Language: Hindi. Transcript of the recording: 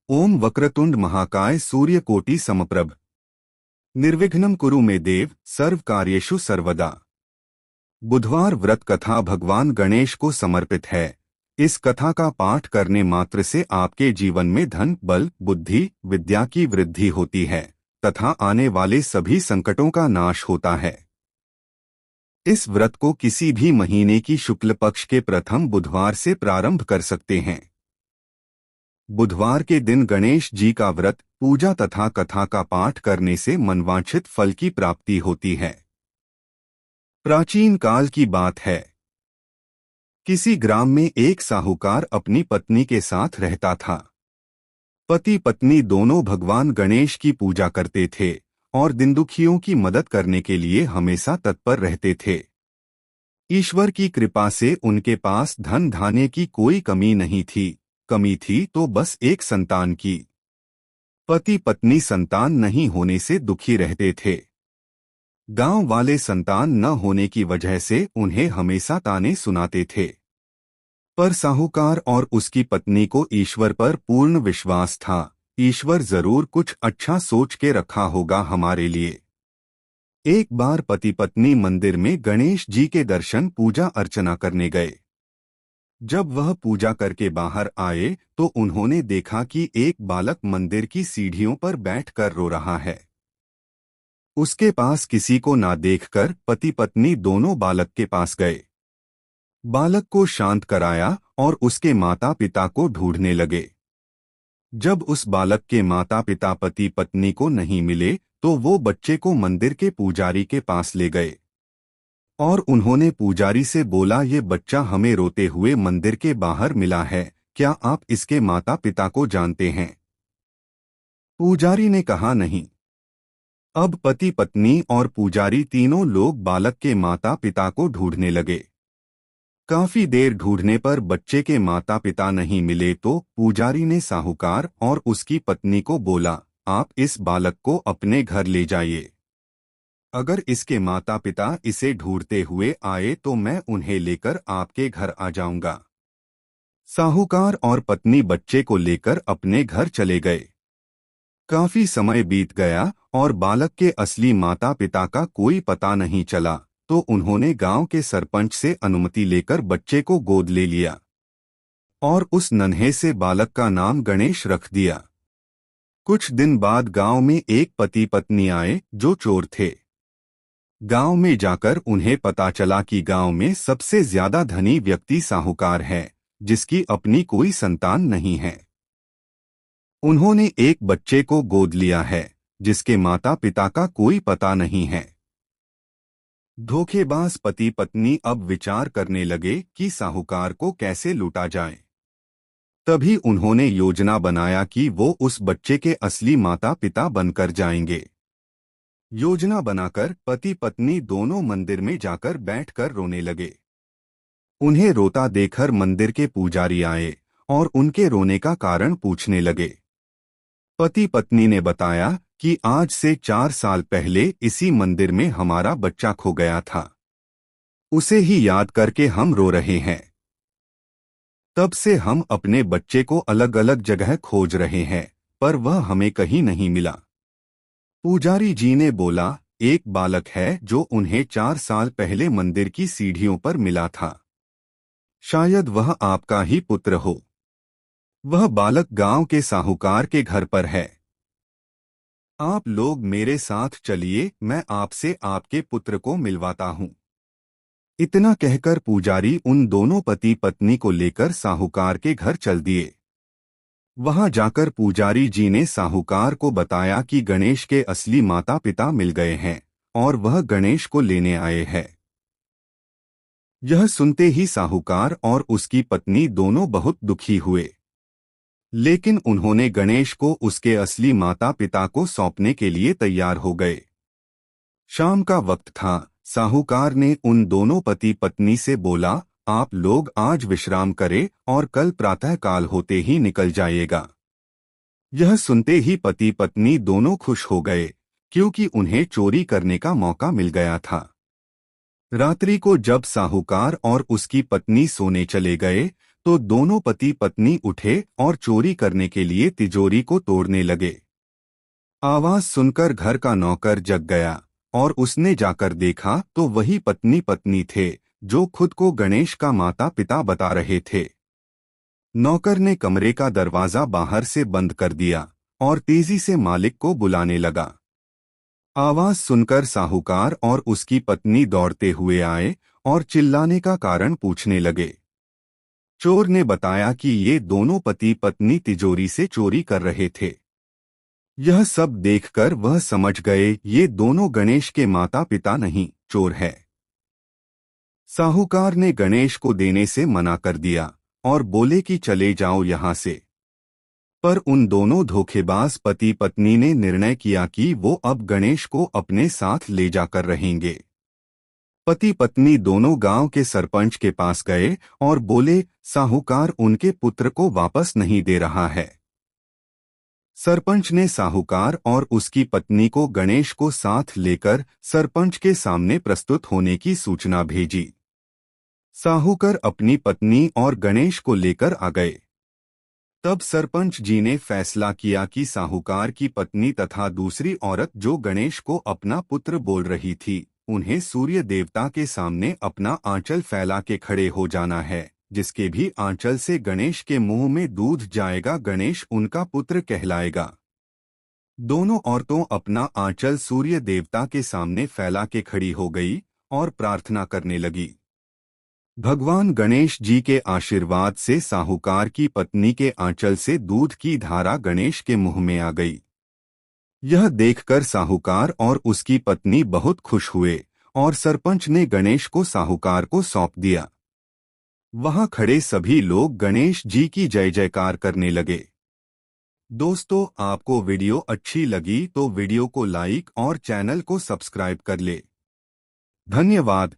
ओम वक्रतुंड महाकाय सूर्यकोटि समप्रभ निर्विघ्नं कुरु मे देव सर्व कार्येषु सर्वदा। बुधवार व्रत कथा भगवान गणेश को समर्पित है। इस कथा का पाठ करने मात्र से आपके जीवन में धन, बल, बुद्धि, विद्या की वृद्धि होती है तथा आने वाले सभी संकटों का नाश होता है। इस व्रत को किसी भी महीने की शुक्ल पक्ष के प्रथम बुधवार से प्रारंभ कर सकते हैं। बुधवार के दिन गणेश जी का व्रत, पूजा तथा कथा का पाठ करने से मनवांछित फल की प्राप्ति होती है। प्राचीन काल की बात है। किसी ग्राम में एक साहूकार अपनी पत्नी के साथ रहता था। पति पत्नी दोनों भगवान गणेश की पूजा करते थे और दीनदुखियों की मदद करने के लिए हमेशा तत्पर रहते थे। ईश्वर की कृपा से उनके पास धन धान्य की कोई कमी नहीं थी। कमी थी तो बस एक संतान की। पति पत्नी संतान नहीं होने से दुखी रहते थे। गांव वाले संतान न होने की वजह से उन्हें हमेशा ताने सुनाते थे। पर साहूकार और उसकी पत्नी को ईश्वर पर पूर्ण विश्वास था। ईश्वर जरूर कुछ अच्छा सोच के रखा होगा हमारे लिए। एक बार पति पत्नी मंदिर में गणेश जी के दर्शन पूजा अर्चना करने गए। जब वह पूजा करके बाहर आए तो उन्होंने देखा कि एक बालक मंदिर की सीढ़ियों पर बैठकर रो रहा है। उसके पास किसी को ना देखकर पति पत्नी दोनों बालक के पास गए। बालक को शांत कराया और उसके माता पिता को ढूंढने लगे। जब उस बालक के माता पिता पति पत्नी को नहीं मिले तो वो बच्चे को मंदिर के पुजारी के पास ले गए और उन्होंने पुजारी से बोला, ये बच्चा हमें रोते हुए मंदिर के बाहर मिला है, क्या आप इसके माता पिता को जानते हैं? पुजारी ने कहा, नहीं। अब पति पत्नी और पुजारी तीनों लोग बालक के माता पिता को ढूंढने लगे। काफी देर ढूंढने पर बच्चे के माता पिता नहीं मिले तो पुजारी ने साहूकार और उसकी पत्नी को बोला, आप इस बालक को अपने घर ले जाइए। अगर इसके माता पिता इसे ढूंढते हुए आए तो मैं उन्हें लेकर आपके घर आ जाऊंगा। साहूकार और पत्नी बच्चे को लेकर अपने घर चले गए। काफी समय बीत गया और बालक के असली माता पिता का कोई पता नहीं चला तो उन्होंने गांव के सरपंच से अनुमति लेकर बच्चे को गोद ले लिया और उस नन्हे से बालक का नाम गणेश रख दिया। कुछ दिन बाद गांव में एक पति पत्नी आए जो चोर थे। गांव में जाकर उन्हें पता चला कि गांव में सबसे ज्यादा धनी व्यक्ति साहूकार है जिसकी अपनी कोई संतान नहीं है। उन्होंने एक बच्चे को गोद लिया है जिसके माता पिता का कोई पता नहीं है। धोखेबाज पति पत्नी अब विचार करने लगे कि साहूकार को कैसे लूटा जाए। तभी उन्होंने योजना बनाया कि वो उस बच्चे के असली माता पिता बनकर जाएंगे। योजना बनाकर पति पत्नी दोनों मंदिर में जाकर बैठकर रोने लगे। उन्हें रोता देखकर मंदिर के पुजारी आए और उनके रोने का कारण पूछने लगे। पति पत्नी ने बताया कि आज से 4 साल पहले इसी मंदिर में हमारा बच्चा खो गया था। उसे ही याद करके हम रो रहे हैं। तब से हम अपने बच्चे को अलग अलग जगह खोज रहे हैं पर वह हमें कहीं नहीं मिला। पुजारी जी ने बोला, एक बालक है जो उन्हें 4 साल पहले मंदिर की सीढ़ियों पर मिला था। शायद वह आपका ही पुत्र हो। वह बालक गांव के साहूकार के घर पर है। आप लोग मेरे साथ चलिए, मैं आपसे आपके पुत्र को मिलवाता हूँ। इतना कहकर पुजारी उन दोनों पति पत्नी को लेकर साहूकार के घर चल दिए। वहां जाकर पुजारी जी ने साहूकार को बताया कि गणेश के असली माता पिता मिल गए हैं और वह गणेश को लेने आए हैं। यह सुनते ही साहूकार और उसकी पत्नी दोनों बहुत दुखी हुए, लेकिन उन्होंने गणेश को उसके असली माता पिता को सौंपने के लिए तैयार हो गए। शाम का वक्त था। साहूकार ने उन दोनों पति पत्नी से बोला, आप लोग आज विश्राम करें और कल प्रातःकाल होते ही निकल जाइएगा। यह सुनते ही पति पत्नी दोनों खुश हो गए क्योंकि उन्हें चोरी करने का मौका मिल गया था। रात्रि को जब साहूकार और उसकी पत्नी सोने चले गए तो दोनों पति पत्नी उठे और चोरी करने के लिए तिजोरी को तोड़ने लगे। आवाज सुनकर घर का नौकर जग गया और उसने जाकर देखा तो वही पत्नी पत्नी थे जो खुद को गणेश का माता पिता बता रहे थे। नौकर ने कमरे का दरवाजा बाहर से बंद कर दिया और तेजी से मालिक को बुलाने लगा। आवाज सुनकर साहूकार और उसकी पत्नी दौड़ते हुए आए और चिल्लाने का कारण पूछने लगे। चोर ने बताया कि ये दोनों पति पत्नी तिजोरी से चोरी कर रहे थे। यह सब देखकर वह समझ गए ये दोनों गणेश के माता पिता नहीं, चोर है। साहूकार ने गणेश को देने से मना कर दिया और बोले कि चले जाओ यहाँ से। पर उन दोनों धोखेबाज पति पत्नी ने निर्णय किया कि वो अब गणेश को अपने साथ ले जाकर रहेंगे। पति पत्नी दोनों गांव के सरपंच के पास गए और बोले, साहूकार उनके पुत्र को वापस नहीं दे रहा है। सरपंच ने साहूकार और उसकी पत्नी को गणेश को साथ लेकर सरपंच के सामने प्रस्तुत होने की सूचना भेजी। साहूकार अपनी पत्नी और गणेश को लेकर आ गए। तब सरपंच जी ने फैसला किया कि साहूकार की पत्नी तथा दूसरी औरत जो गणेश को अपना पुत्र बोल रही थी, उन्हें सूर्य देवता के सामने अपना आंचल फैला के खड़े हो जाना है। जिसके भी आंचल से गणेश के मुंह में दूध जाएगा, गणेश उनका पुत्र कहलाएगा। दोनों औरतों अपना आंचल सूर्य देवता के सामने फैला के खड़ी हो गई और प्रार्थना करने लगी। भगवान गणेश जी के आशीर्वाद से साहूकार की पत्नी के आंचल से दूध की धारा गणेश के मुंह में आ गई। यह देखकर साहूकार और उसकी पत्नी बहुत खुश हुए और सरपंच ने गणेश को साहूकार को सौंप दिया। वहां खड़े सभी लोग गणेश जी की जय जयकार करने लगे। दोस्तों, आपको वीडियो अच्छी लगी तो वीडियो को लाइक और चैनल को सब्सक्राइब कर ले। धन्यवाद।